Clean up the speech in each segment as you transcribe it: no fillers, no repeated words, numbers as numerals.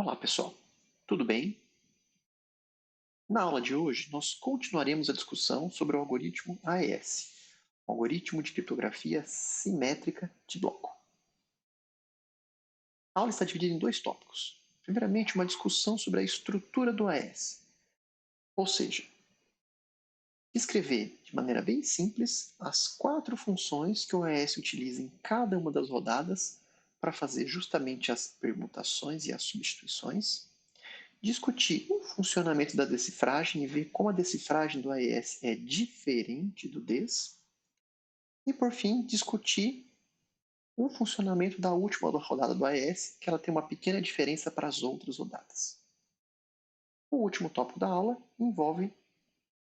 Olá, pessoal. Tudo bem? Na aula de hoje, nós continuaremos a discussão sobre o algoritmo AES, o algoritmo de criptografia simétrica de bloco. A aula está dividida em dois tópicos. Primeiramente, uma discussão sobre a estrutura do AES, ou seja, escrever de maneira bem simples as 4 funções que o AES utiliza em cada uma das rodadas para fazer justamente as permutações e as substituições. Discutir o funcionamento da decifragem e ver como a decifragem do AES é diferente do DES. E, por fim, discutir o funcionamento da última rodada do AES, que ela tem uma pequena diferença para as outras rodadas. O último tópico da aula envolve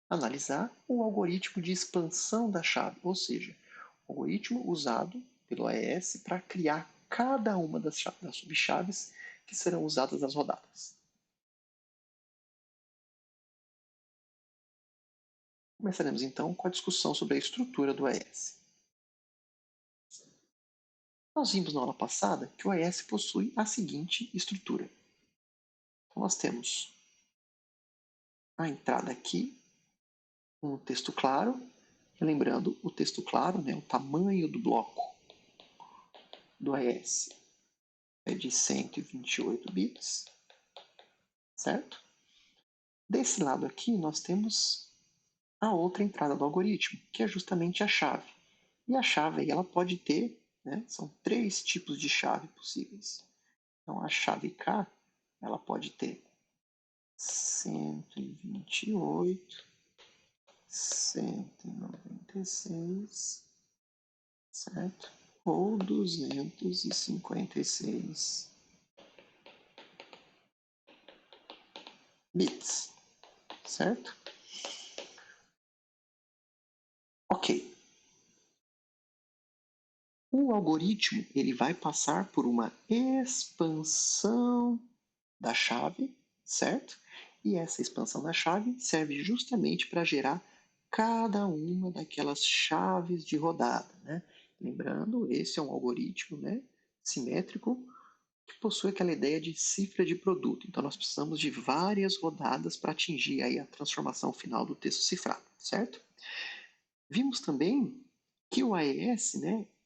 analisar o algoritmo de expansão da chave, ou seja, o algoritmo usado pelo AES para criar cada uma das subchaves que serão usadas nas rodadas. Começaremos então com a discussão sobre a estrutura do AES. Nós vimos na aula passada que o AES possui a seguinte estrutura. Então, nós temos a entrada aqui, um texto claro, lembrando o texto claro, o tamanho do bloco do AES é de 128 bits, certo? Desse lado aqui nós temos a outra entrada do algoritmo, que é justamente a chave. E a chave aí, ela pode ter, são 3 tipos de chave possíveis. Então a chave K, ela pode ter 128, 196, certo? Ou 256 bits, certo? Ok. O algoritmo ele vai passar por uma expansão da chave, certo? E essa expansão da chave serve justamente para gerar cada uma daquelas chaves de rodada, Lembrando, esse é um algoritmo, simétrico que possui aquela ideia de cifra de produto. Então, nós precisamos de várias rodadas para atingir aí a transformação final do texto cifrado, certo? Vimos também que o AES,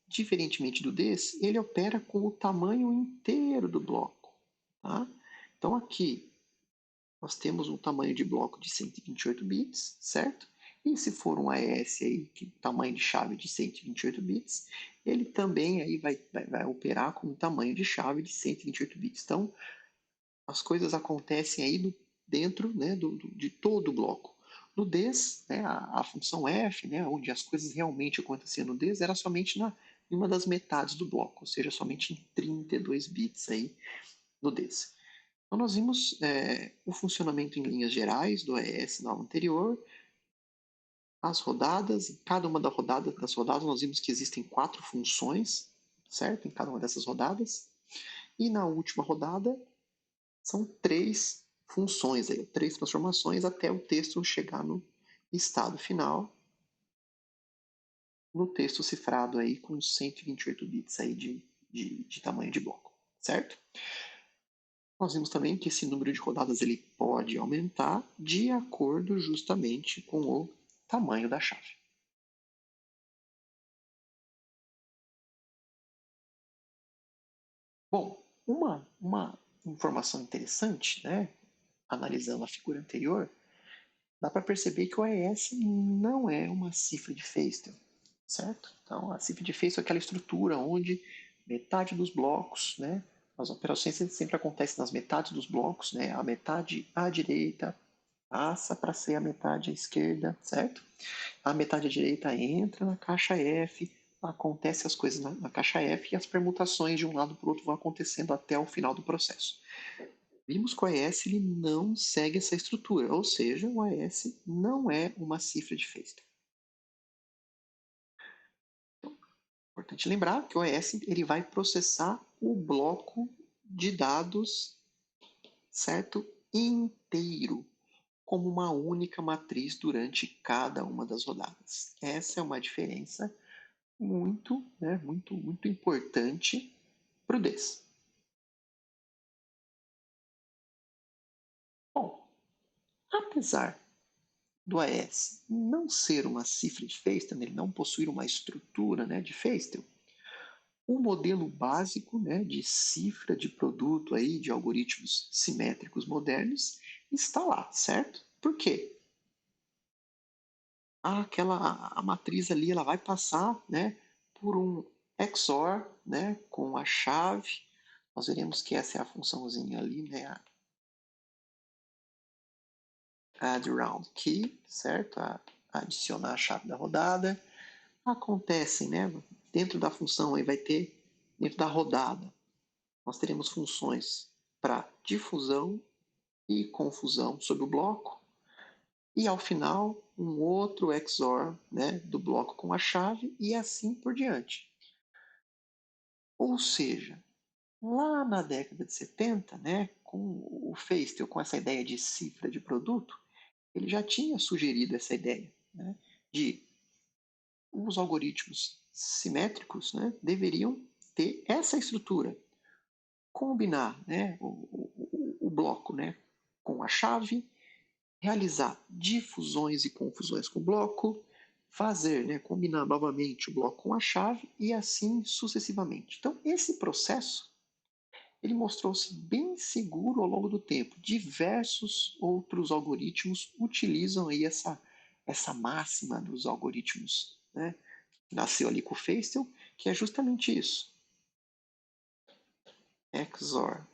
diferentemente do DES, ele opera com o tamanho inteiro do bloco. Tá? Então, aqui nós temos um tamanho de bloco de 128 bits, certo? E se for um AES aí, que tamanho de chave de 128 bits, ele também aí vai operar com um tamanho de chave de 128 bits. Então, as coisas acontecem aí dentro de todo o bloco. No DES, a função f, onde as coisas realmente aconteciam no DES, era somente em uma das metades do bloco, ou seja, somente em 32 bits aí no DES. Então, nós vimos o funcionamento em linhas gerais do AES na aula anterior, as rodadas, em cada uma das rodadas nós vimos que existem 4 funções, certo? Em cada uma dessas rodadas. E na última rodada, são 3 funções, 3 transformações até o texto chegar no estado final, no texto cifrado aí com 128 bits aí de tamanho de bloco, certo? Nós vimos também que esse número de rodadas ele pode aumentar de acordo justamente com o tamanho da chave. Bom, uma informação interessante, analisando a figura anterior, dá para perceber que o AES não é uma cifra de Feistel, certo? Então, a cifra de Feistel é aquela estrutura onde metade dos blocos, as operações sempre acontecem nas metades dos blocos, a metade à direita passa para ser a metade à esquerda, certo? A metade à direita entra na caixa F, acontece as coisas na caixa F e as permutações de um lado para o outro vão acontecendo até o final do processo. Vimos que o AES ele não segue essa estrutura, ou seja, o AES não é uma cifra de Feistel. Então, é importante lembrar que o AES ele vai processar o bloco de dados, certo, inteiro, como uma única matriz durante cada uma das rodadas. Essa é uma diferença muito importante para o DES. Apesar do AES não ser uma cifra de Feistel, ele não possuir uma estrutura, né, de Feistel, o modelo básico, né, de cifra de produto aí, de algoritmos simétricos modernos está lá, certo? Por quê? A matriz ali ela vai passar, né, por um XOR, né, com a chave. Nós veremos que essa é a funçãozinha ali, né, a add round key, certo? Adicionar a chave da rodada. Acontecem, né, dentro da função aí vai ter, dentro da rodada, nós teremos funções para difusão e confusão sobre o bloco, e ao final um outro XOR, né, do bloco com a chave e assim por diante. Ou seja, lá na década de 70, né, com o Feistel, com essa ideia de cifra de produto, ele já tinha sugerido essa ideia, né, de os algoritmos simétricos, né, deveriam ter essa estrutura, combinar, né, o bloco, né, com a chave, realizar difusões e confusões com o bloco, fazer, né, combinar novamente o bloco com a chave e assim sucessivamente. Então, esse processo ele mostrou-se bem seguro ao longo do tempo. Diversos outros algoritmos utilizam aí essa máxima dos algoritmos, né? Nasceu ali com o Feistel, que é justamente isso. XOR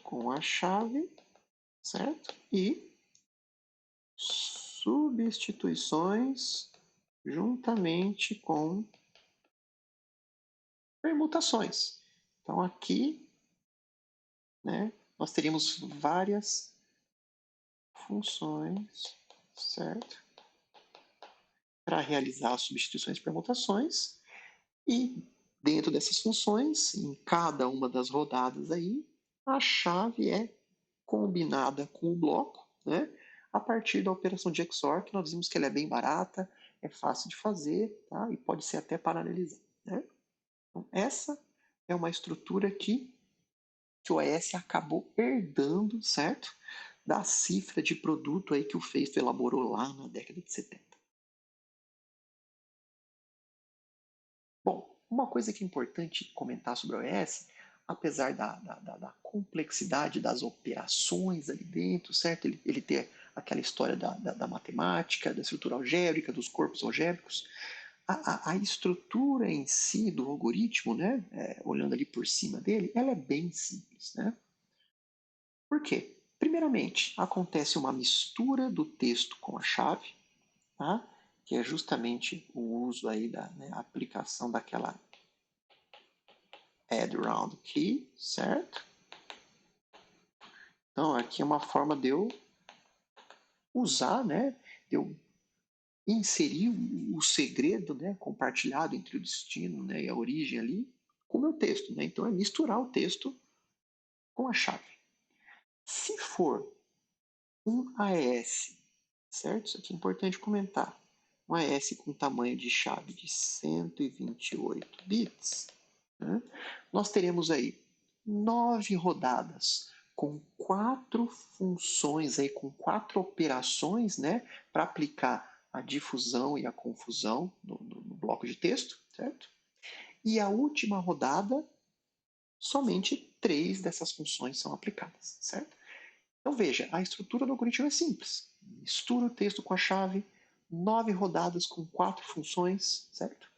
com a chave, certo? E substituições juntamente com permutações. Então aqui, né, nós teríamos várias funções, certo? Para realizar as substituições e permutações, e dentro dessas funções, em cada uma das rodadas aí, a chave é combinada com o bloco, né? A partir da operação de XOR, que nós vimos que ela é bem barata, é fácil de fazer, tá? E pode ser até paralelizada, né? Então, essa é uma estrutura que o OS acabou herdando, certo? Da cifra de produto aí que o Feistel elaborou lá na década de 70. Bom, uma coisa que é importante comentar sobre o OS, apesar da complexidade das operações ali dentro, certo? Ele ter aquela história da matemática, da estrutura algébrica, dos corpos algébricos, a estrutura em si do algoritmo, né, olhando ali por cima dele, ela é bem simples, né? Por quê? Primeiramente, acontece uma mistura do texto com a chave, tá? Que é justamente o uso aí né, a aplicação daquela add round key, certo? Então, aqui é uma forma de eu usar, né, de eu inserir o segredo, né, compartilhado entre o destino, né, e a origem ali com o meu texto, né? Então, é misturar o texto com a chave. Se for um AES, certo? Isso aqui é importante comentar. Um AES com tamanho de chave de 128 bits, né? Nós teremos aí 9 rodadas com 4 funções, aí, com 4 operações, né, para aplicar a difusão e a confusão no bloco de texto, certo? E a última rodada, somente 3 dessas funções são aplicadas, certo? Então veja, a estrutura do algoritmo é simples. Mistura o texto com a chave, 9 rodadas com 4 funções, certo?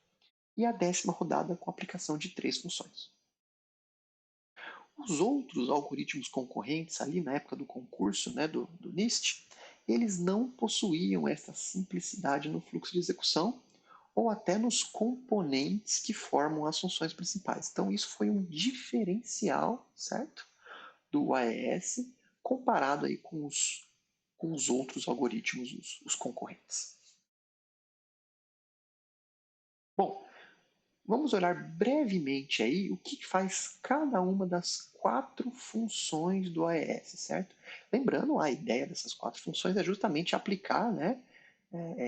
E a 10ª rodada com a aplicação de 3 funções. Os outros algoritmos concorrentes ali na época do concurso, né, do NIST, eles não possuíam essa simplicidade no fluxo de execução ou até nos componentes que formam as funções principais. Então isso foi um diferencial, certo, do AES comparado aí com os outros algoritmos, os concorrentes. Bom, vamos olhar brevemente aí o que faz cada uma das 4 funções do AES, certo? Lembrando, a ideia dessas 4 funções é justamente aplicar, né,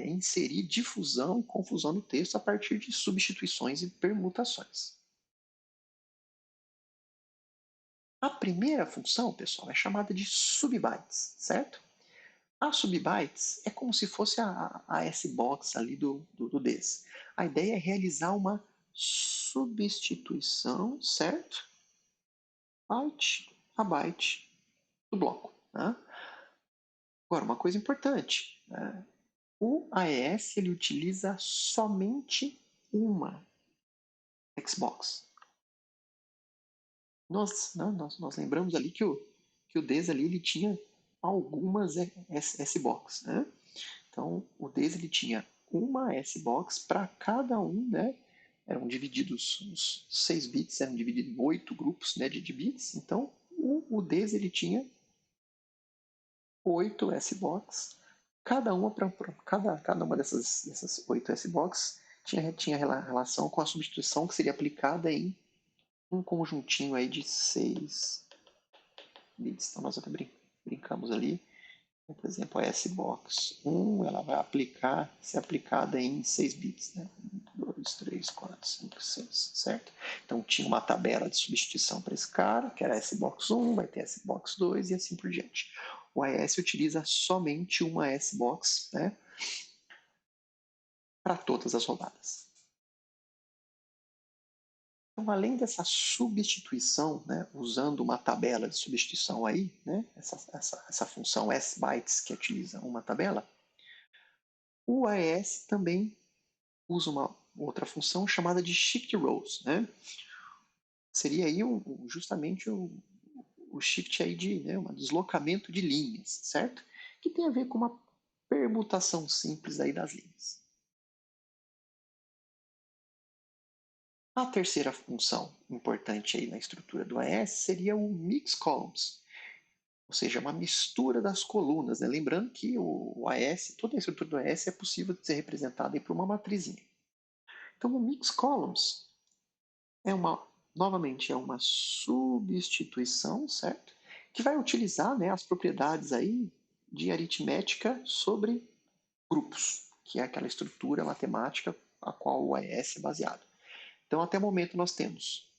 inserir difusão e confusão no texto a partir de substituições e permutações. A primeira função, pessoal, é chamada de subbytes, certo? A subbytes é como se fosse a S-box ali do DES. A ideia é realizar uma substituição, certo? Byte a byte do bloco. Né? Agora, uma coisa importante. Né? O AES ele utiliza somente uma Xbox. Nós lembramos ali que o DES ali ele tinha algumas S-box. Né? Então, o DES ele tinha uma S-box para cada um, né? Eram divididos, os 6 bits eram divididos em 8 grupos, né, de bits. Então, o DES ele tinha 8 S-box. Cada uma, cada uma dessas 8 S-box tinha relação com a substituição que seria aplicada em um conjuntinho aí de 6 bits. Então, nós até brincamos ali. Por exemplo, a S-Box 1 ela vai ser aplicada em 6 bits. Né? 1, 2, 3, 4, 5, 6, certo? Então tinha uma tabela de substituição para esse cara, que era S-Box 1, vai ter S-Box 2 e assim por diante. O AES utiliza somente uma S-Box, né, para todas as rodadas. Então, além dessa substituição, né, usando uma tabela de substituição aí, né, essa função S-bytes que utiliza uma tabela, o AES também usa uma outra função chamada de shift rows. Né? Seria aí justamente o shift aí de um deslocamento de linhas, certo? Que tem a ver com uma permutação simples aí das linhas. A terceira função importante aí na estrutura do AES seria o mix columns, ou seja, uma mistura das colunas. Né? Lembrando que o AES, toda a estrutura do AES é possível de ser representada por uma matrizinha. Então, o mix columns novamente, é uma substituição, certo? Que vai utilizar, né, as propriedades aí de aritmética sobre grupos, que é aquela estrutura matemática a qual o AES é baseado. Então, até o momento, nós temos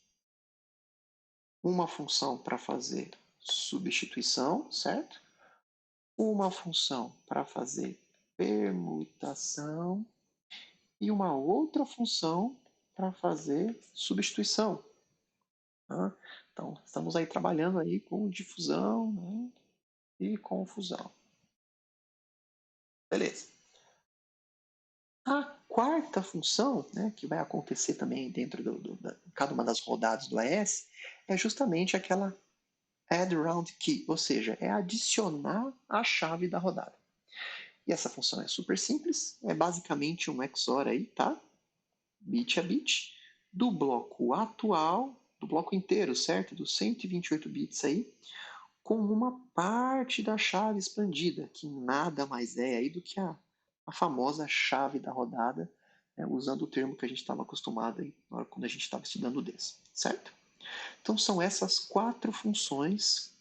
uma função para fazer substituição, certo? Uma função para fazer permutação e uma outra função para fazer substituição. Tá? Então, estamos aí trabalhando aí com difusão, né, e confusão. Beleza. A quarta função, né, que vai acontecer também dentro de cada uma das rodadas do AES, é justamente aquela add round key, ou seja, é adicionar a chave da rodada. E essa função é super simples, é basicamente um XOR aí, tá? Bit a bit, do bloco atual, do bloco inteiro, certo? Dos 128 bits aí, com uma parte da chave expandida, que nada mais é aí do que a famosa chave da rodada, né, usando o termo que a gente estava acostumado aí, quando a gente estava estudando o DES, certo? Então são essas 4 funções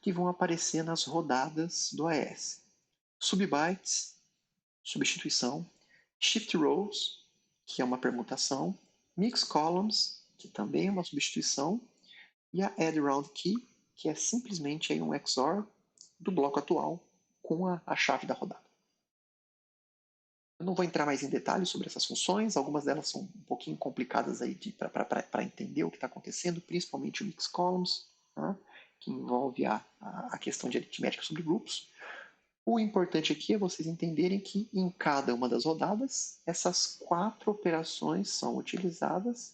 que vão aparecer nas rodadas do AES. Subbytes, substituição, shift rows, que é uma permutação, mix columns, que também é uma substituição, e a add round key, que é simplesmente aí um XOR do bloco atual com a chave da rodada. Eu não vou entrar mais em detalhes sobre essas funções, algumas delas são um pouquinho complicadas aí para entender o que está acontecendo, principalmente o mix columns, tá? Que envolve a questão de aritmética sobre grupos. O importante aqui é vocês entenderem que em cada uma das rodadas, essas 4 operações são utilizadas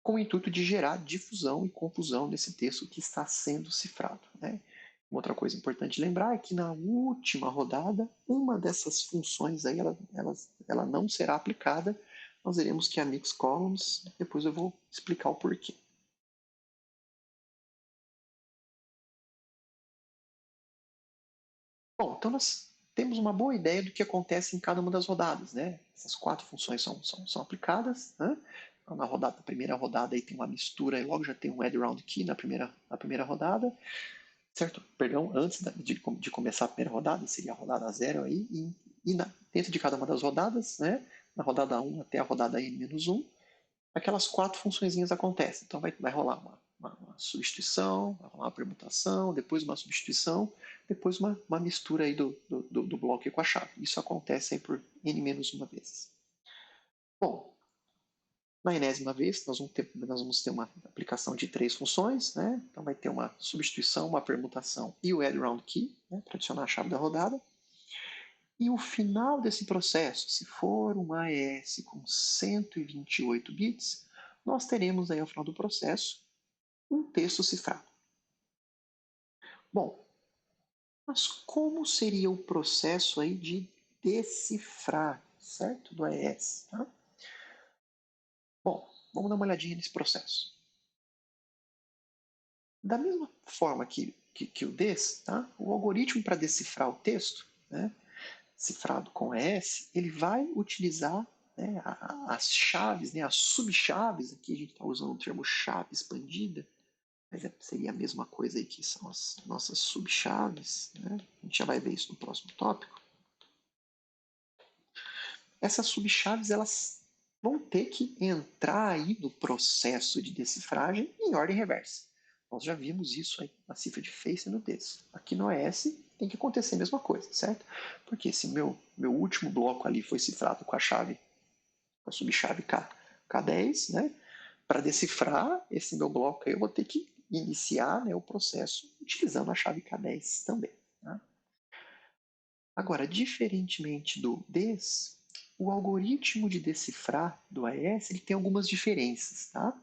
com o intuito de gerar difusão e confusão nesse texto que está sendo cifrado. Né? Uma outra coisa importante lembrar é que na última rodada, uma dessas funções aí, ela não será aplicada. Nós veremos que é a mix columns, depois eu vou explicar o porquê. Bom, então nós temos uma boa ideia do que acontece em cada uma das rodadas. Né? Essas 4 funções são aplicadas. Né? Então, na primeira rodada aí tem uma mistura, e logo já tem um add round key na primeira rodada. Certo? Perdão, antes de começar a primeira rodada, seria a rodada 0 aí, dentro de cada uma das rodadas, né, na rodada 1 até a rodada n-1, aquelas 4 funçõezinhas acontecem. Então vai rolar uma substituição, vai rolar uma permutação, depois uma substituição, depois uma mistura aí do bloco com a chave. Isso acontece aí por n-1 vezes. Bom, na enésima vez, nós vamos ter uma aplicação de 3 funções, né? Então vai ter uma substituição, uma permutação e o add round key, né? Para adicionar a chave da rodada. E o final desse processo, se for um AES com 128 bits, nós teremos aí ao final do processo um texto cifrado. Bom, mas como seria o processo aí de decifrar, certo? Do AES, tá? Bom, vamos dar uma olhadinha nesse processo. Da mesma forma que o DES, tá? O algoritmo para decifrar o texto, né, cifrado com AES, ele vai utilizar, né, as chaves, né, as subchaves, aqui a gente está usando o termo chave expandida, mas seria a mesma coisa aí que são as nossas subchaves, né? A gente já vai ver isso no próximo tópico. Essas subchaves, elas vão ter que entrar aí no processo de decifragem em ordem reversa. Nós já vimos isso aí na cifra de Face e no DES. Aqui no AES tem que acontecer a mesma coisa, certo? Porque se meu último bloco ali foi cifrado com a chave, com a subchave K10, né? Para decifrar esse meu bloco aí, eu vou ter que iniciar, né, o processo utilizando a chave K10 também. Tá? Agora, diferentemente do DES, o algoritmo de decifrar do AES ele tem algumas diferenças. Tá?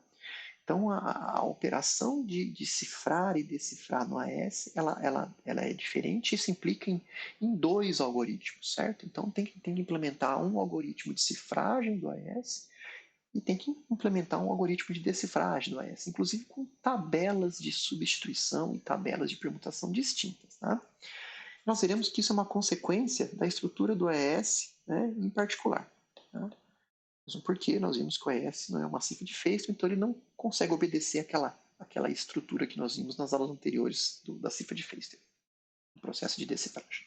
Então, a operação de cifrar e decifrar no AES ela é diferente. Isso implica em dois algoritmos, certo? Então, tem que implementar um algoritmo de cifragem do AES e tem que implementar um algoritmo de decifragem do AES, inclusive com tabelas de substituição e tabelas de permutação distintas. Tá? Nós veremos que isso é uma consequência da estrutura do AES, né, em particular. Tá? Mesmo porque nós vimos que o AES não é uma cifra de Feiston, então ele não consegue obedecer aquela estrutura que nós vimos nas aulas anteriores da cifra de Feiston, no processo de decifragem.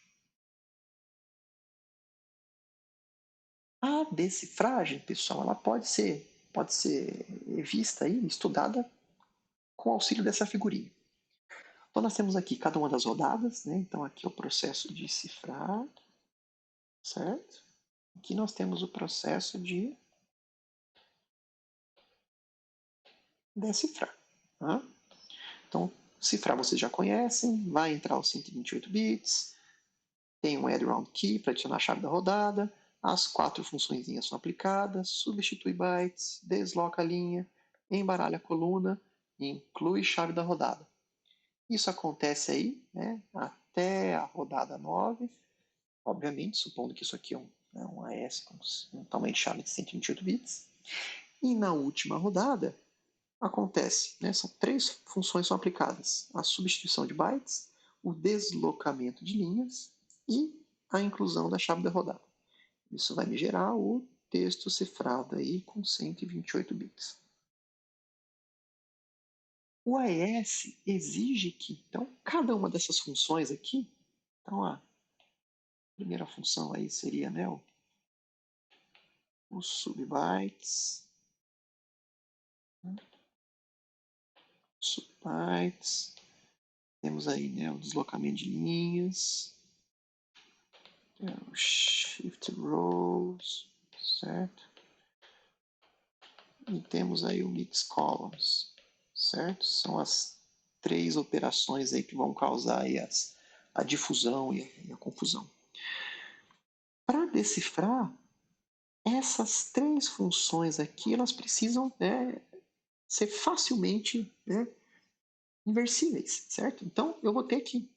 A decifragem, pessoal, ela pode ser vista aí, estudada com o auxílio dessa figurinha. Então nós temos aqui cada uma das rodadas, né? Então aqui é o processo de cifrar, certo? Aqui nós temos o processo de decifrar. Tá? Então, cifrar vocês já conhecem, vai entrar os 128 bits, tem um add round key para adicionar a chave da rodada, as 4 funções são aplicadas, substitui bytes, desloca a linha, embaralha a coluna, inclui chave da rodada. Isso acontece aí, né, até a rodada 9, obviamente, supondo que isso aqui é um AES com um tamanho de chave de 128 bits. E na última rodada, acontece, né, são 3 funções são aplicadas: a substituição de bytes, o deslocamento de linhas e a inclusão da chave da rodada. Isso vai me gerar o texto cifrado aí com 128 bits. O AES exige que, então, cada uma dessas funções aqui, então a primeira função aí seria, né, os subbytes, subbytes, temos aí, né, o deslocamento de linhas, o shift rows, certo? E temos aí o mix columns, certo? São as 3 operações aí que vão causar aí a difusão e a confusão. Para decifrar, essas 3 funções aqui, elas precisam, né, ser facilmente, né, inversíveis, certo? Então, eu vou ter que,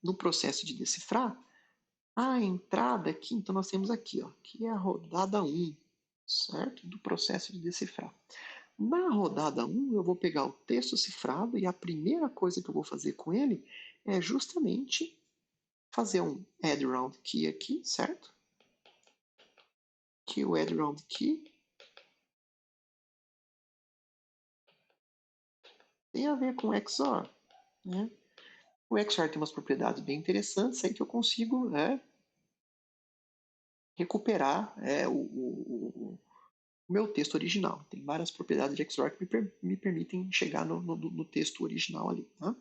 no processo de decifrar, a entrada aqui, então nós temos aqui, ó, que é a rodada 1, certo? Do processo de decifrar. Na rodada 1, eu vou pegar o texto cifrado e a primeira coisa que eu vou fazer com ele é justamente fazer um add round key aqui, certo? Que o add round key tem a ver com XOR, né? O XOR tem umas propriedades bem interessantes aí que eu consigo, né, recuperar o meu texto original. Tem várias propriedades de XOR que me permitem chegar no texto original ali. Tá?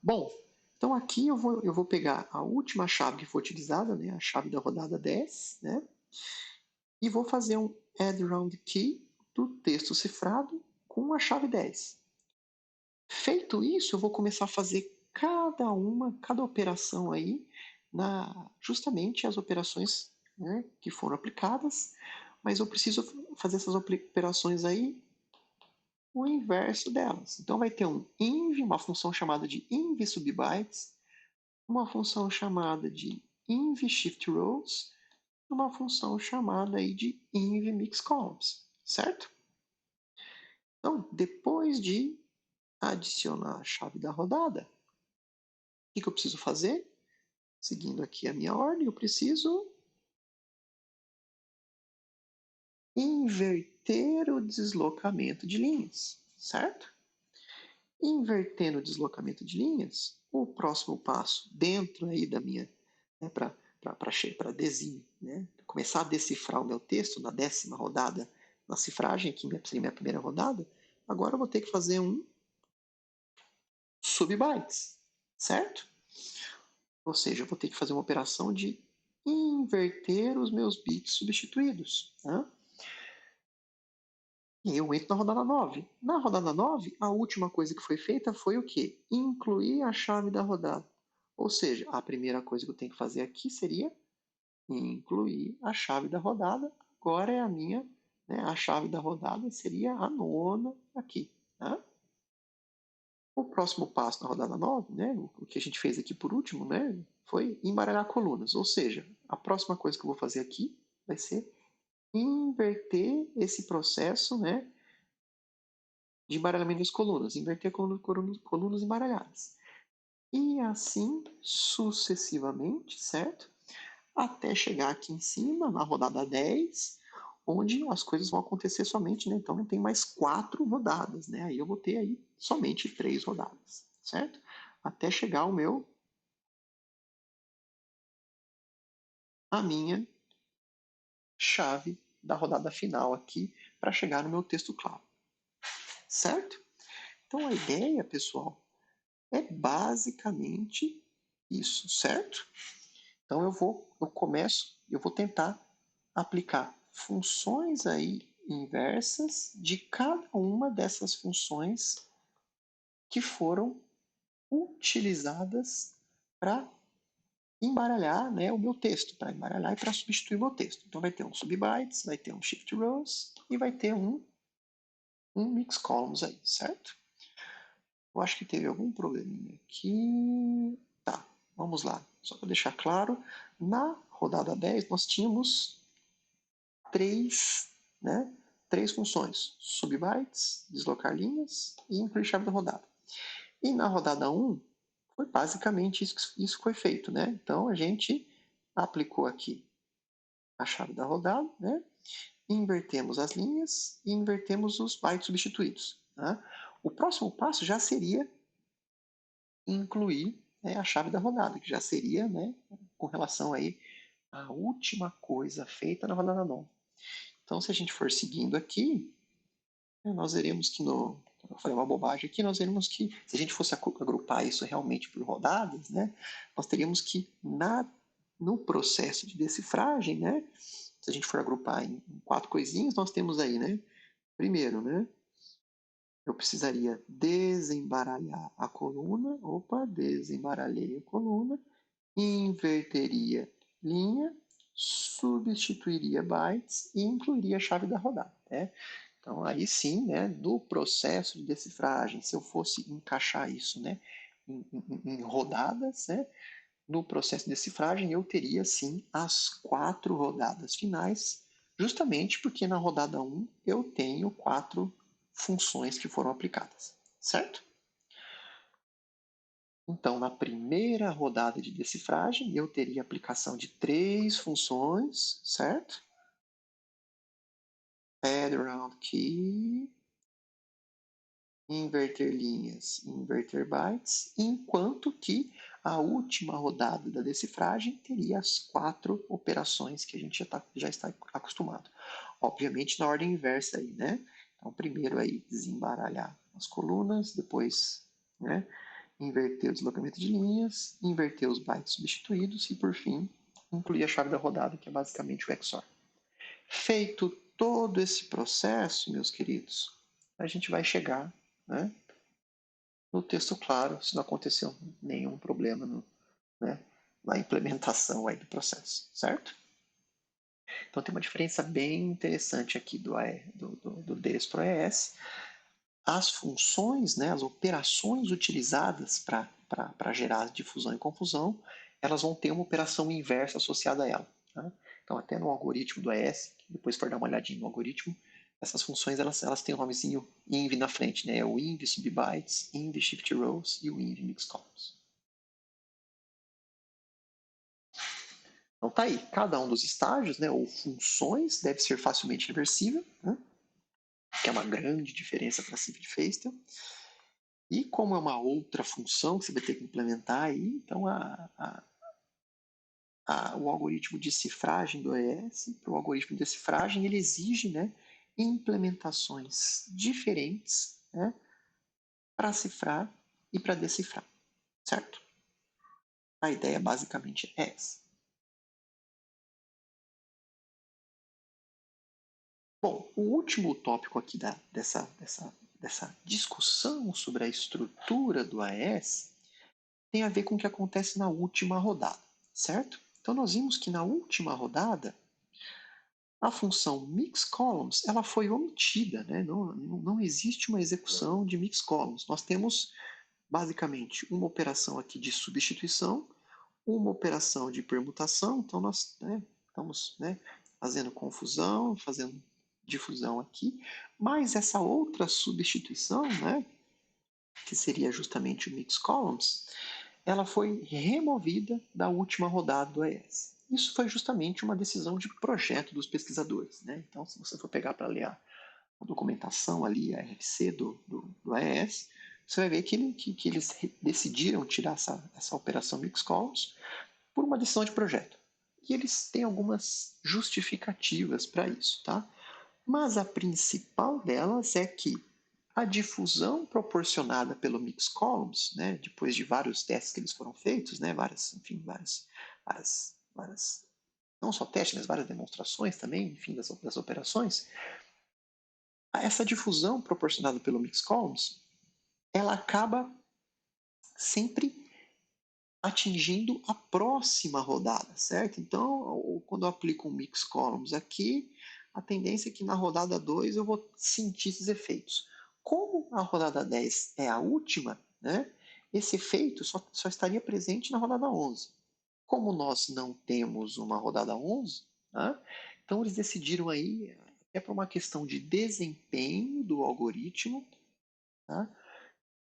Bom, então aqui eu vou pegar a última chave que foi utilizada, né, a chave da rodada 10, né, e vou fazer um add round key do texto cifrado com a chave 10. Feito isso, eu vou começar a fazer cada operação aí, justamente as operações, né, que foram aplicadas, mas eu preciso fazer essas operações aí o inverso delas. Então vai ter um inv, uma função chamada de inv subbytes, uma função chamada de inv shift rows, uma função chamada aí de inv mix columns, certo? Então, depois de adicionar a chave da rodada, o que eu preciso fazer? Seguindo aqui a minha ordem, eu preciso inverter o deslocamento de linhas, certo? Invertendo o deslocamento de linhas, o próximo passo dentro aí da minha, né, para né, começar a decifrar o meu texto na 10ª rodada na cifragem, que seria minha primeira rodada, agora eu vou ter que fazer um subbytes, certo? Ou seja, eu vou ter que fazer uma operação de inverter os meus bits substituídos. Né? E eu entro na rodada 9. Na rodada 9, a última coisa que foi feita foi o quê? Incluir a chave da rodada. Ou seja, a primeira coisa que eu tenho que fazer aqui seria incluir a chave da rodada. Agora é a minha, né, a chave da rodada seria a 9ª aqui. Né? O próximo passo na rodada 9, né, o que a gente fez aqui por último, né, foi embaralhar colunas. Ou seja, a próxima coisa que eu vou fazer aqui vai ser inverter esse processo, né, de embaralhamento das colunas, inverter colunas embaralhadas. E assim sucessivamente, certo? Até chegar aqui em cima, na rodada 10, onde as coisas vão acontecer somente, né? Então não tem mais 4 rodadas, né? Aí eu vou ter aí somente 3 rodadas, certo? Até chegar a minha chave da rodada final aqui para chegar no meu texto claro, certo? Então a ideia, pessoal, é basicamente isso, certo? Então eu vou tentar aplicar funções aí inversas de cada uma dessas funções que foram utilizadas para embaralhar, né, o meu texto, para embaralhar e para substituir o meu texto. Então vai ter um subbytes, vai ter um shift rows e vai ter um mix columns aí, certo? Eu acho que teve algum probleminha aqui. Tá, vamos lá. Só para deixar claro, na rodada 10 nós tínhamos três, né, três funções: subbytes, deslocar linhas e incluir chave da rodada. E na rodada 1, foi basicamente isso que foi feito. Né? Então a gente aplicou aqui a chave da rodada, né? Invertemos as linhas e invertemos os bytes substituídos. Né? O próximo passo já seria incluir, né, a chave da rodada, que já seria, né, com relação aí à última coisa feita na rodada 9. Então, se a gente for seguindo aqui, né, nós veremos que eu falei uma bobagem aqui, nós veremos que se a gente fosse agrupar isso realmente por rodadas, né, nós teríamos que no processo de decifragem, né, se a gente for agrupar em 4 coisinhas, nós temos aí, né, primeiro, né, eu precisaria desembaralhar a coluna, desembaralhei a coluna, inverteria linha, substituiria bytes e incluiria a chave da rodada. Né? Então, aí sim, né, do processo de decifragem, se eu fosse encaixar isso, né, em rodadas, né, no processo de decifragem eu teria sim as 4 rodadas finais, justamente porque na rodada 1 eu tenho 4 funções que foram aplicadas, certo? Então, na primeira rodada de decifragem, eu teria aplicação de 3 funções, certo? Add round key, inverter linhas, inverter bytes, enquanto que a última rodada da decifragem teria as 4 operações que a gente já está acostumado. Obviamente na ordem inversa aí, né? Então, primeiro aí desembaralhar as colunas, depois, né, inverter o deslocamento de linhas, inverter os bytes substituídos e, por fim, incluir a chave da rodada, que é basicamente o XOR. Feito todo esse processo, meus queridos, a gente vai chegar, né, no texto claro, se não aconteceu nenhum problema né, na implementação aí do processo, certo? Então tem uma diferença bem interessante aqui do DES As funções, né, as operações utilizadas para gerar difusão e confusão, elas vão ter uma operação inversa associada a ela. Tá? Então, até no algoritmo do AES, depois for dar uma olhadinha no algoritmo, essas funções elas têm o nomezinho inv na frente, né? O inv subbytes, inv shift rows e o inv mix columns. Então tá aí, cada um dos estágios, né, ou funções, deve ser facilmente reversível, né, que é uma grande diferença para Cif de Feistel. E como é uma outra função que você vai ter que implementar aí, então o algoritmo de cifragem do ES, para o algoritmo de decifragem, ele exige, né, implementações diferentes, né, para cifrar e para decifrar, certo? A ideia basicamente é essa. Bom, o último tópico aqui dessa discussão sobre a estrutura do AES tem a ver com o que acontece na última rodada, certo? Então nós vimos que na última rodada a função mix columns ela foi omitida, né? Não existe uma execução de mix columns. Nós temos basicamente uma operação aqui de substituição, uma operação de permutação, então nós, né, estamos, né, fazendo confusão, fazendo difusão aqui, mas essa outra substituição, né, que seria justamente o mix columns, ela foi removida da última rodada do AES. Isso foi justamente uma decisão de projeto dos pesquisadores. Né? Então, se você for pegar para ler a documentação ali, a RFC do AES, você vai ver que eles decidiram tirar essa operação mix columns por uma decisão de projeto. E eles têm algumas justificativas para isso. Tá? Mas a principal delas é que a difusão proporcionada pelo mix columns, né, depois de vários testes que eles foram feitos, né, várias, não só testes, mas várias demonstrações também, enfim, das operações, essa difusão proporcionada pelo mix columns, ela acaba sempre atingindo a próxima rodada, certo? Então, quando eu aplico um mix columns aqui, a tendência é que na rodada 2 eu vou sentir esses efeitos. Como a rodada 10 é a última, né, esse efeito só estaria presente na rodada 11. Como nós não temos uma rodada 11, né, então eles decidiram aí, é por uma questão de desempenho do algoritmo, tá,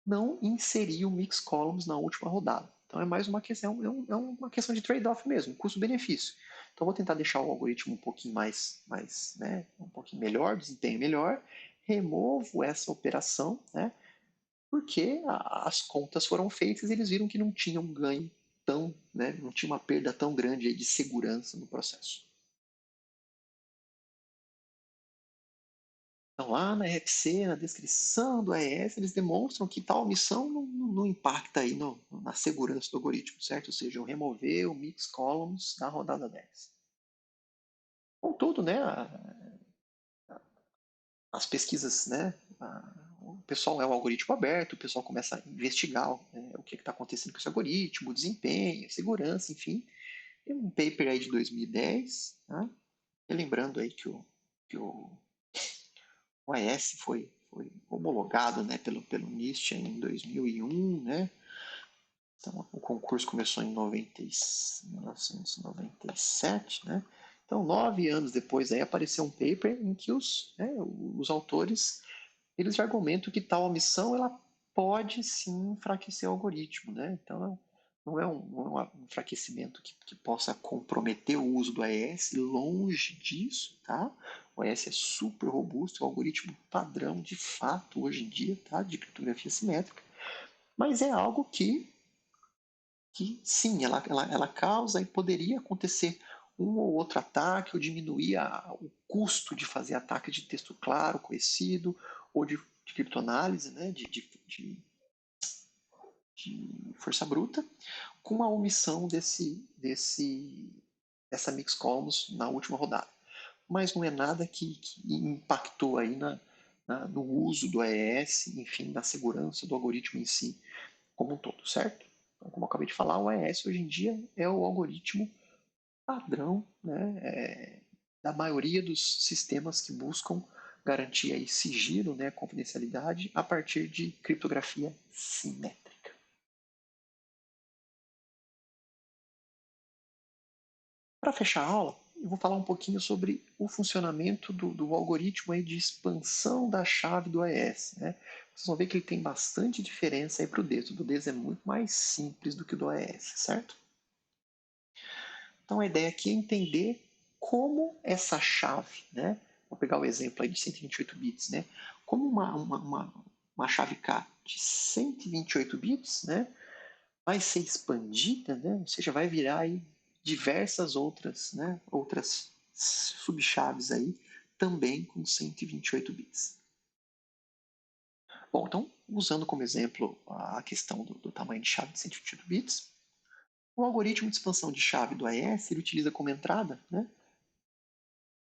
não inserir o mix columns na última rodada. Então é mais uma questão, uma questão de trade-off mesmo, custo-benefício. Então vou tentar deixar o algoritmo um pouquinho né, um pouquinho melhor, desempenho melhor, removo essa operação, né, porque as contas foram feitas e eles viram que não tinha um ganho tão, né, não tinha uma perda tão grande de segurança no processo. Então, lá na RFC, na descrição do AES, eles demonstram que tal omissão não impacta aí na segurança do algoritmo, certo? Ou seja, eu remover o mix columns da rodada 10. Contudo, né, as pesquisas, né, o pessoal é um algoritmo aberto, o pessoal começa a investigar o que está acontecendo com esse algoritmo, o desempenho, segurança, enfim. Tem um paper aí de 2010, né, lembrando aí que o AES foi homologado, né, pelo NIST em 2001, né? Então, o concurso começou em 1997, né? Então, 9 anos depois aí apareceu um paper em que os autores eles argumentam que tal omissão ela pode sim enfraquecer o algoritmo, né? Então, não é um enfraquecimento que possa comprometer o uso do AES, longe disso, tá? O AES é super robusto, é o algoritmo padrão de fato hoje em dia, tá? De criptografia simétrica, mas é algo que sim, ela causa e poderia acontecer um ou outro ataque ou diminuir o custo de fazer ataque de texto claro, conhecido, ou de criptoanálise, né, de força bruta, com a omissão dessa mix columns na última rodada. Mas não é nada que impactou aí no uso do AES, enfim, na segurança do algoritmo em si, como um todo, certo? Então, como eu acabei de falar, o AES hoje em dia é o algoritmo padrão, né, da maioria dos sistemas que buscam garantir aí sigilo, né, confidencialidade, a partir de criptografia simétrica. Para fechar a aula, eu vou falar um pouquinho sobre o funcionamento do algoritmo aí de expansão da chave do AES. Né? Vocês vão ver que ele tem bastante diferença para o DES. O do DES é muito mais simples do que o do AES, certo? Então a ideia aqui é entender como essa chave, né? Vou pegar o exemplo aí de 128 bits, né? Como uma chave K de 128 bits, né? Vai ser expandida, né? Ou seja, vai virar aí diversas outras, né? Outras subchaves aí, também com 128 bits. Bom, então, usando como exemplo a questão do tamanho de chave de 128 bits, o algoritmo de expansão de chave do AES ele utiliza como entrada, né?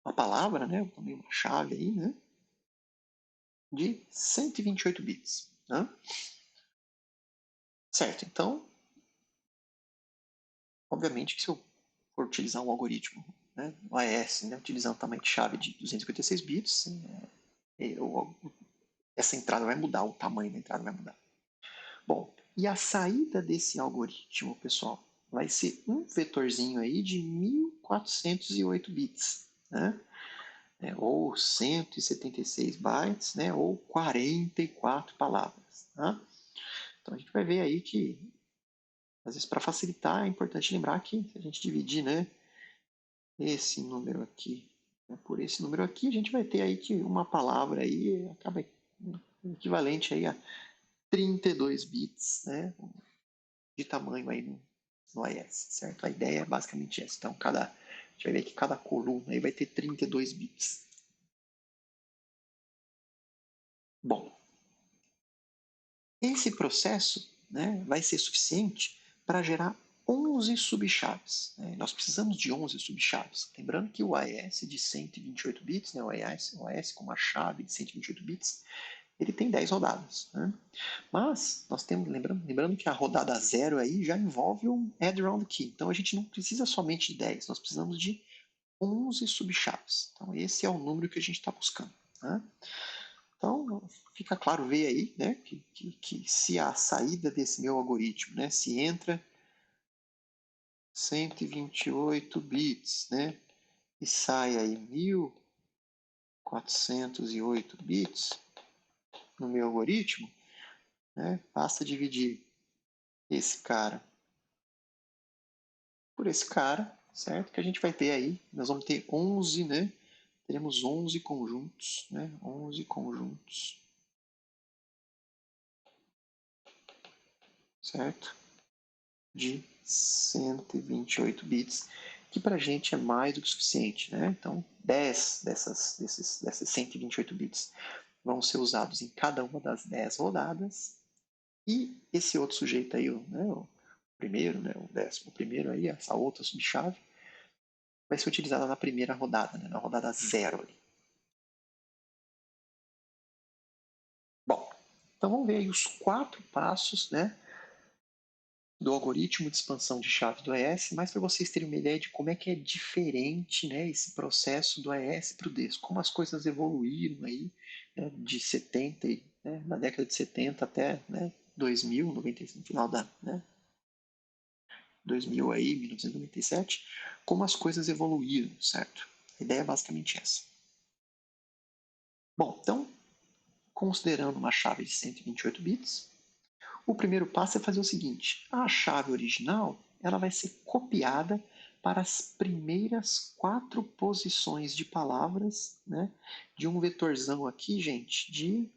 Uma palavra, né? Também uma chave aí, né? De 128 bits. Né? Certo, então, obviamente que se eu for utilizar um algoritmo, né, o AES, né, utilizando tamanho de chave de 256 bits, essa entrada vai mudar, o tamanho da entrada vai mudar. Bom, e a saída desse algoritmo, pessoal, vai ser um vetorzinho aí de 1408 bits, né? Ou 176 bytes, né? Ou 44 palavras. Tá? Então a gente vai ver aí que, às vezes, para facilitar, é importante lembrar que se a gente dividir, né, esse número aqui, né, por esse número aqui, a gente vai ter aí que uma palavra aí acaba equivalente aí a 32 bits, né, de tamanho aí no AES, certo? A ideia é basicamente essa. Então, a gente vai ver que cada coluna aí vai ter 32 bits. Bom, esse processo, né, vai ser suficiente para gerar 11 subchaves. Né? Nós precisamos de 11 subchaves. Lembrando que o AES de 128 bits, né, o AES com uma chave de 128 bits, ele tem 10 rodadas. Né? Mas nós temos, lembrando que a rodada 0 aí já envolve um add round key. Então a gente não precisa somente de 10, nós precisamos de 11 subchaves. Então esse é o número que a gente está buscando. Né? Então, fica claro ver aí, né, que se a saída desse meu algoritmo, né, se entra 128 bits, né, e sai aí 1408 bits no meu algoritmo, né, basta dividir esse cara por esse cara, certo? Que a gente vai ter aí, nós vamos ter 11, né, teremos 11 conjuntos, né, 11 conjuntos, certo? De 128 bits, que para a gente é mais do que suficiente. Né? Então, 10 desses 128 bits vão ser usados em cada uma das 10 rodadas, e esse outro sujeito aí, né, o primeiro, né, o 11º aí, essa outra subchave, vai ser utilizada na primeira rodada, né, na rodada 0 ali. Bom, então vamos ver aí os 4 passos, né, do algoritmo de expansão de chave do AES, mas para vocês terem uma ideia de como é que é diferente, né, esse processo do AES para o DES, como as coisas evoluíram aí, né, de 70, né, na década de 70 até, né, 2000, 90, no final da, né, 2000 aí, 1997, como as coisas evoluíram, certo? A ideia é basicamente essa. Bom, então, considerando uma chave de 128 bits, o primeiro passo é fazer o seguinte: a chave original ela vai ser copiada para as primeiras 4 posições de palavras, né, de um vetorzão aqui, gente, de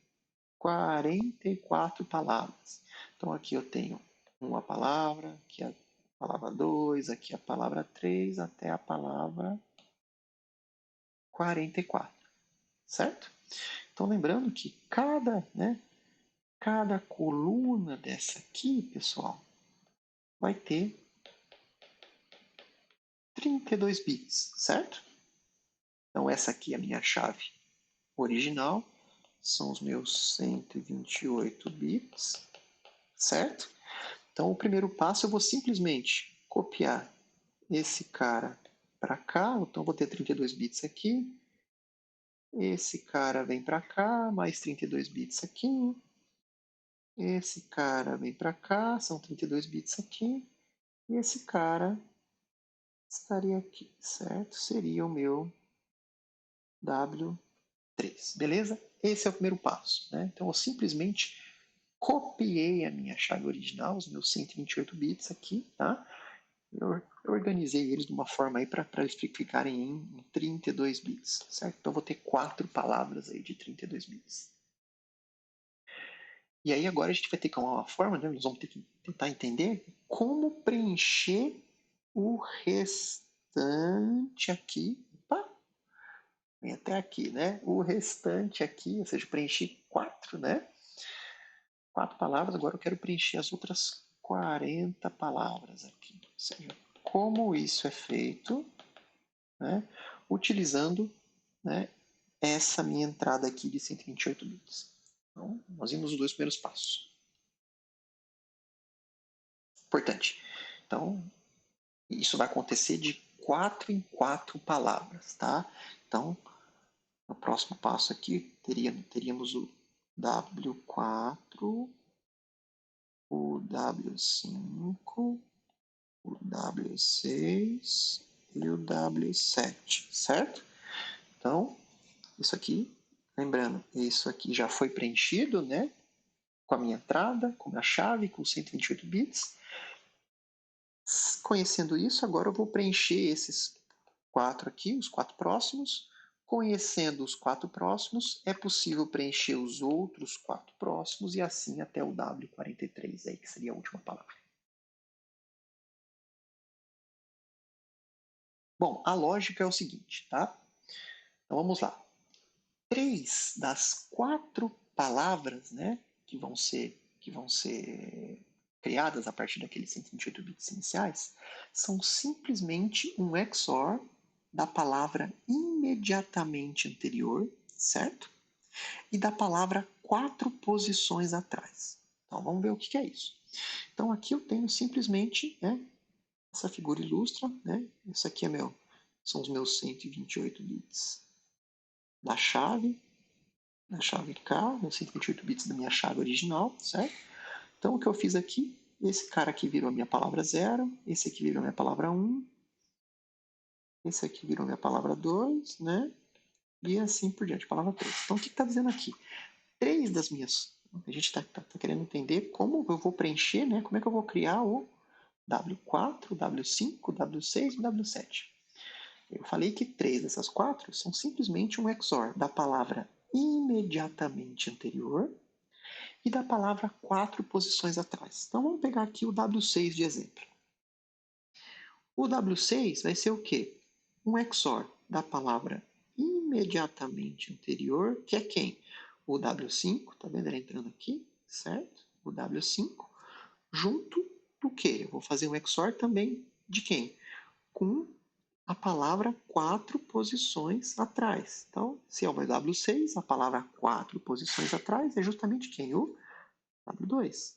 44 palavras. Então aqui eu tenho uma palavra, aqui a palavra 2, aqui a palavra 3, até a palavra 44, certo? Então lembrando que cada, né, cada coluna dessa aqui, pessoal, vai ter 32 bits, certo? Então essa aqui é a minha chave original, são os meus 128 bits, certo? Então o primeiro passo eu vou simplesmente copiar esse cara para cá, então vou ter 32 bits aqui, esse cara vem para cá, mais 32 bits aqui, esse cara vem para cá, são 32 bits aqui, e esse cara estaria aqui, certo? Seria o meu W3, beleza? Esse é o primeiro passo, né? Então eu simplesmente copiei a minha chave original, os meus 128 bits aqui, tá? Eu organizei eles de uma forma aí para eles ficarem em 32 bits, certo? Então vou ter 4 palavras aí de 32 bits. E aí agora a gente vai ter que uma forma, né? Nós vamos ter que tentar entender como preencher o restante aqui. Opa, vem até aqui, né? O restante aqui, ou seja, preenchi 4, né? 4 palavras, agora eu quero preencher as outras 40 palavras aqui. Ou seja, como isso é feito, né? Utilizando, né, essa minha entrada aqui de 128 bits. Então, nós vimos os dois primeiros passos. Importante. Então, isso vai acontecer de 4 em 4 palavras, tá? Então, no próximo passo aqui, teríamos o W4, o W5, o W6 e o W7, certo? Então, isso aqui, lembrando, isso aqui já foi preenchido, né? Com a minha entrada, com a minha chave, com 128 bits. Conhecendo isso, agora eu vou preencher esses 4 aqui, os 4 próximos. Conhecendo os 4 próximos, é possível preencher os outros 4 próximos e assim até o W43, aí, que seria a última palavra. Bom, a lógica é o seguinte, tá? Então vamos lá. 3 das 4 palavras, né, que vão ser criadas a partir daqueles 128 bits iniciais, são simplesmente um XOR da palavra imediatamente anterior, certo? E da palavra 4 posições atrás. Então vamos ver o que é isso. Então aqui eu tenho simplesmente, né, essa figura ilustra, né? Isso aqui são os meus 128 bits da chave K, meus 128 bits da minha chave original, certo? Então o que eu fiz aqui, esse cara aqui virou a minha palavra 0, esse aqui virou a minha palavra 1, esse aqui virou a minha palavra 2, né? E assim por diante, palavra 3. Então o que está dizendo aqui? 3 das minhas. A gente está querendo entender como eu vou preencher, né? Como é que eu vou criar o W4, W5, W6 e W7. Eu falei que 3 dessas 4 são simplesmente um XOR da palavra imediatamente anterior e da palavra 4 posições atrás. Então vamos pegar aqui o W6 de exemplo. O W6 vai ser o quê? Um XOR da palavra imediatamente anterior, que é quem? O W5, tá vendo ele entrando aqui, certo? O W5, junto do quê? Eu vou fazer um XOR também de quem? Com a palavra 4 posições atrás. Então, se é o W6, a palavra 4 posições atrás é justamente quem? O W2.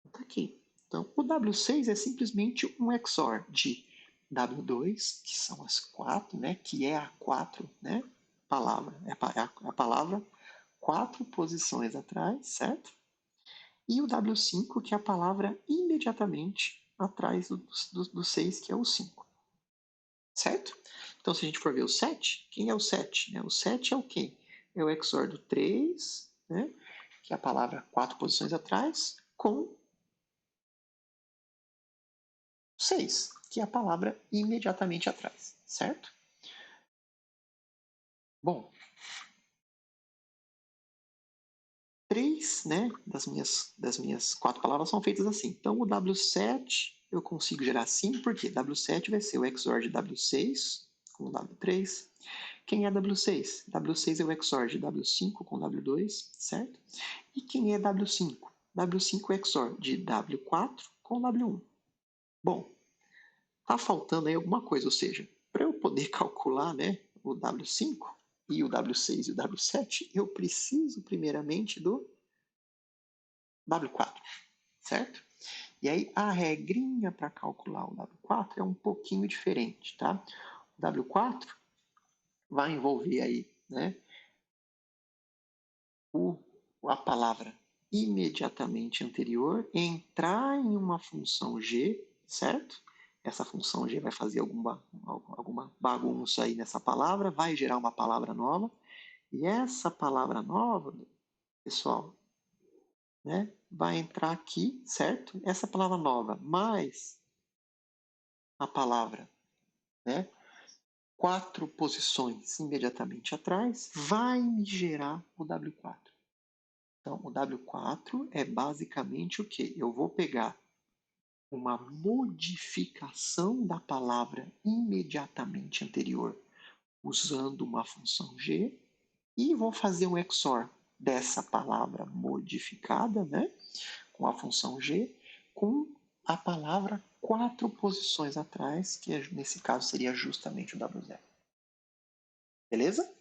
Está aqui. Então, o W6 é simplesmente um XOR de W2, que são as 4, né, que é a 4, né, palavra, é a palavra 4 posições atrás, certo? E o W5, que é a palavra imediatamente atrás do 6, que é o 5. Certo? Então, se a gente for ver o 7, quem é o 7? O 7 é o quê? É o XOR do 3, né, que é a palavra 4 posições atrás, com 6, que é a palavra imediatamente atrás, certo? Bom, 3, né, das minhas 4 palavras são feitas assim. Então, o W7 eu consigo gerar assim, porque W7 vai ser o XOR de W6 com o W3, Quem é W6? W6 é o XOR de W5 com W2, certo? E quem é W5? W5 é o XOR de W4 com W1. Bom, tá faltando aí alguma coisa, ou seja, para eu poder calcular, né, o W5 e o W6 e o W7, eu preciso primeiramente do W4, certo? E aí a regrinha para calcular o W4 é um pouquinho diferente, tá? O W4 vai envolver aí, né, a palavra imediatamente anterior entrar em uma função G, certo? Essa função G vai fazer alguma bagunça aí nessa palavra, vai gerar uma palavra nova. E essa palavra nova, pessoal, né, vai entrar aqui, certo? Essa palavra nova mais a palavra, né, 4 posições imediatamente atrás, vai me gerar o W4. Então, o W4 é basicamente o quê? Eu vou pegar uma modificação da palavra imediatamente anterior usando uma função G e vou fazer um XOR dessa palavra modificada, né, com a função G, com a palavra 4 posições atrás, que nesse caso seria justamente o W0. Beleza?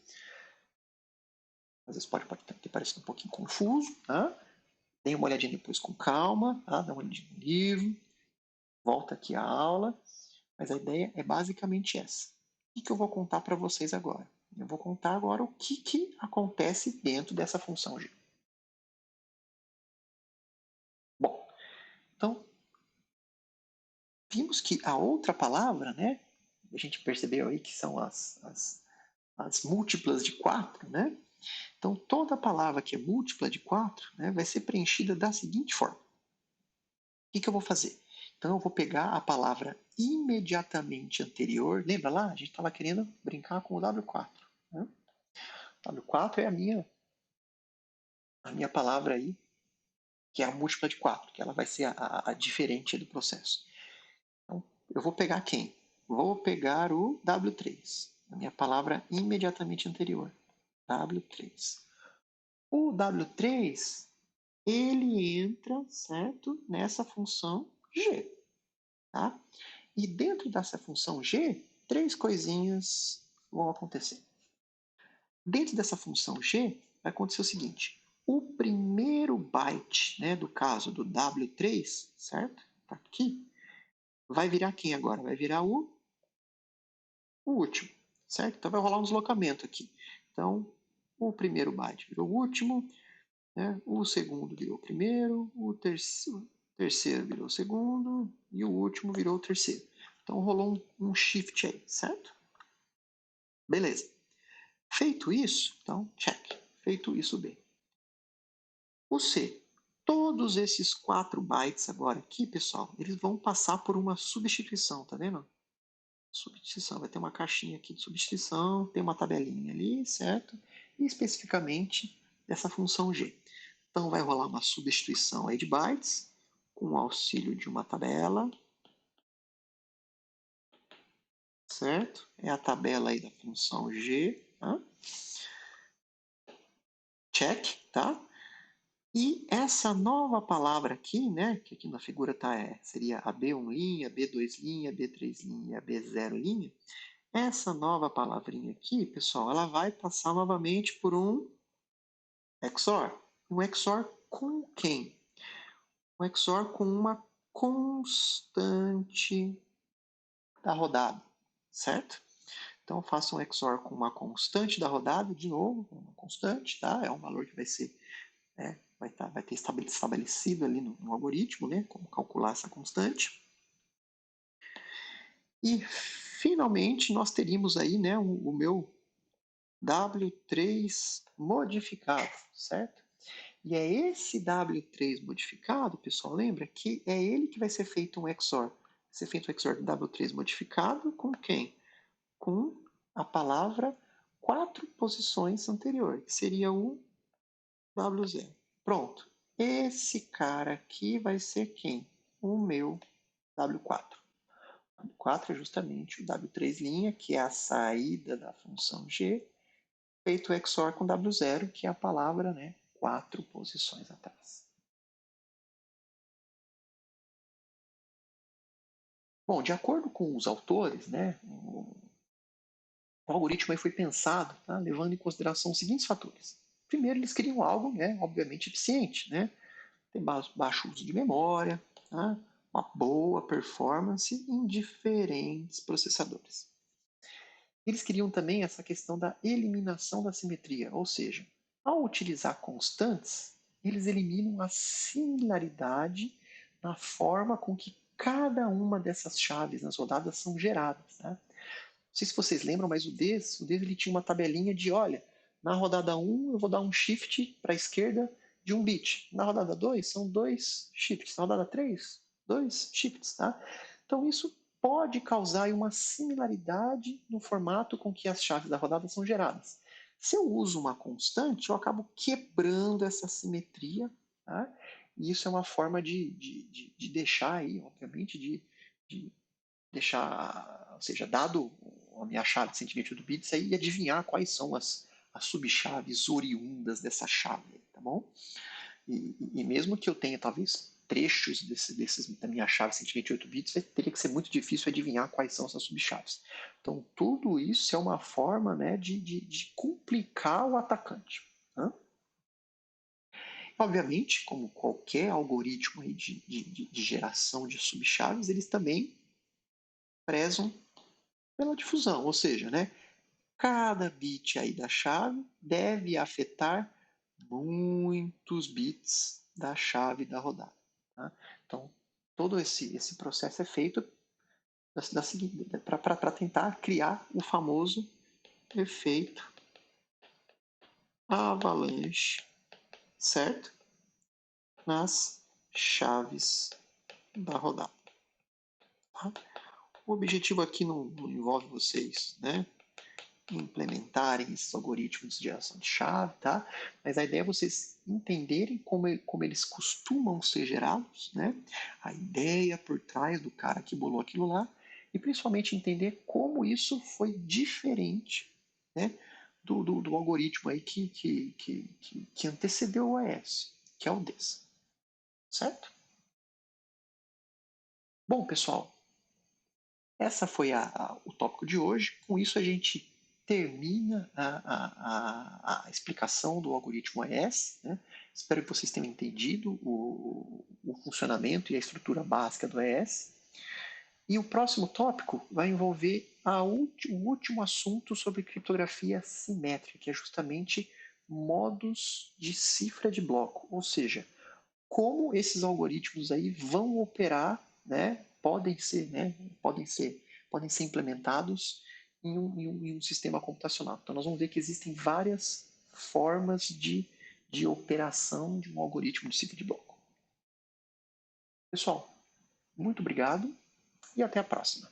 Às vezes pode ter parecido um pouquinho confuso, tá? Dê uma olhadinha depois com calma, tá? Dá uma olhadinha no livro, volta aqui à aula, mas a ideia é basicamente essa. O que eu vou contar para vocês agora? Eu vou contar agora o que acontece dentro dessa função G. Bom, então, vimos que a outra palavra, né? A gente percebeu aí que são as múltiplas de 4, né? Então, toda palavra que é múltipla de 4, né, vai ser preenchida da seguinte forma. O que eu vou fazer? Então, eu vou pegar a palavra imediatamente anterior. Lembra lá? A gente estava querendo brincar com o W4. Né? W4 é a minha palavra aí, que é a múltipla de 4, que ela vai ser a diferente do processo. Então, eu vou pegar quem? Vou pegar o W3, a minha palavra imediatamente anterior. W3. O W3, ele entra, certo, nessa função G. Tá? E dentro dessa função G, 3 coisinhas vão acontecer. Dentro dessa função G, vai acontecer o seguinte. O primeiro byte, né, do caso do W3, certo? Tá aqui. Vai virar quem agora? Vai virar o último, certo? Então vai rolar um deslocamento aqui. Então, o primeiro byte virou o último, né? O segundo virou o primeiro, o terceiro virou o segundo e o último virou o terceiro. Então rolou um shift aí, certo? Beleza. Feito isso, então, check. Feito isso bem. O C. Todos esses 4 bytes agora aqui, pessoal, eles vão passar por uma substituição, tá vendo? Substituição, vai ter uma caixinha aqui de substituição, tem uma tabelinha ali, certo? E especificamente dessa função G. Então vai rolar uma substituição aí de bytes com o auxílio de uma tabela, certo? É a tabela aí da função G, tá? Check, tá? E essa nova palavra aqui, né, que aqui na figura tá, seria a B1 linha, B2 linha, B3 linha, B0 linha, essa nova palavrinha aqui, pessoal, ela vai passar novamente por um XOR. Um XOR com quem? Um XOR com uma constante da rodada, certo? Então, faça um XOR com uma constante da rodada, de novo, uma constante, tá? É um valor que vai ser, vai ter estabelecido ali no algoritmo, né? Como calcular essa constante. E, finalmente, nós teríamos aí, né, o meu W3 modificado, certo? E é esse W3 modificado, pessoal, lembra que é ele que vai ser feito um XOR. Vai ser feito um XOR do W3 modificado com quem? Com a palavra 4 posições anterior, que seria o W0. Pronto. Esse cara aqui vai ser quem? O meu W4. W4 é justamente o W3', que é a saída da função G, feito XOR com W0, que é a palavra, né, 4 posições atrás. Bom, de acordo com os autores, né, o algoritmo aí foi pensado, tá, levando em consideração os seguintes fatores. Primeiro, eles queriam algo, né, obviamente, eficiente, né, tem baixo uso de memória, tá, uma boa performance em diferentes processadores. Eles queriam também essa questão da eliminação da simetria, ou seja, ao utilizar constantes, eles eliminam a similaridade na forma com que cada uma dessas chaves nas rodadas são geradas. Tá? Não sei se vocês lembram, mas o DES ele tinha uma tabelinha de, olha, na rodada 1 eu vou dar um shift para a esquerda de um bit. Na rodada 2 são 2 shifts. Na rodada 3, 2 shifts. Tá? Então isso pode causar uma similaridade no formato com que as chaves da rodada são geradas. Se eu uso uma constante, eu acabo quebrando essa simetria, tá? E isso é uma forma de deixar aí, obviamente, de deixar, ou seja, dado a minha chave de 128 bits, aí adivinhar quais são as subchaves oriundas dessa chave, tá bom? E mesmo que eu tenha talvez trechos da minha chave 128 bits, teria que ser muito difícil adivinhar quais são essas subchaves. Então, tudo isso é uma forma, né, de complicar o atacante. Né? Obviamente, como qualquer algoritmo aí de geração de subchaves, eles também prezam pela difusão, ou seja, né, cada bit aí da chave deve afetar muitos bits da chave da rodada. Tá? Então, todo esse processo é feito para tentar criar o famoso efeito avalanche, certo? Nas chaves da rodada. Tá? O objetivo aqui não envolve vocês, né, implementarem esses algoritmos de geração de chave, tá? Mas a ideia é vocês entenderem como eles costumam ser gerados, né? A ideia por trás do cara que bolou aquilo lá e principalmente entender como isso foi diferente, né? Do algoritmo aí que antecedeu o OS, que é o DES, certo? Bom, pessoal, essa foi o tópico de hoje. Com isso, a gente termina a explicação do algoritmo ES. Né? Espero que vocês tenham entendido o funcionamento e a estrutura básica do ES. E o próximo tópico vai envolver o último assunto sobre criptografia simétrica, que é justamente modos de cifra de bloco, ou seja, como esses algoritmos aí vão operar, né? Podem ser implementados em um sistema computacional. Então nós vamos ver que existem várias formas de operação de um algoritmo de cifra de bloco. Pessoal, muito obrigado e até a próxima.